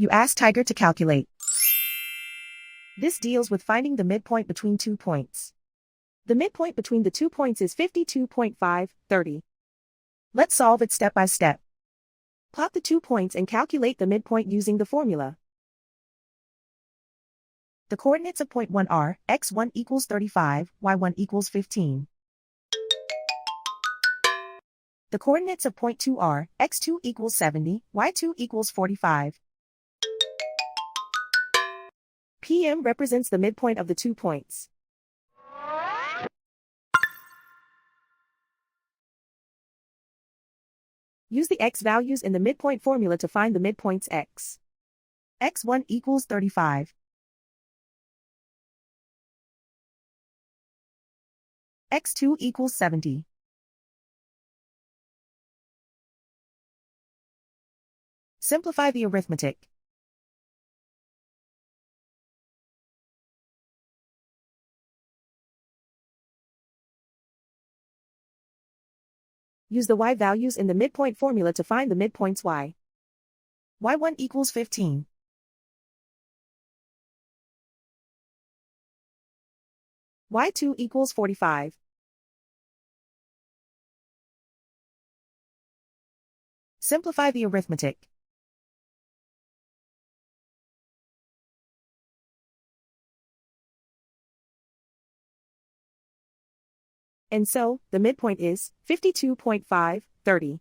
You ask Tiger to calculate. This deals with finding the midpoint between 2 points. The midpoint between the 2 points is 52.530. Let's solve it step by step. Plot the 2 points and calculate the midpoint using the formula. The coordinates of point 1 are x1 equals 35, y1 equals 15. The coordinates of point 2 are x2 equals 70, y2 equals 45. PM represents the midpoint of the 2 points. Use the x values in the midpoint formula to find the midpoints x. x1 equals 35. x2 equals 70. Simplify the arithmetic. Use the y values in the midpoint formula to find the midpoints y. y1 equals 15. y2 equals 45. Simplify the arithmetic. And so, the midpoint is 52.530.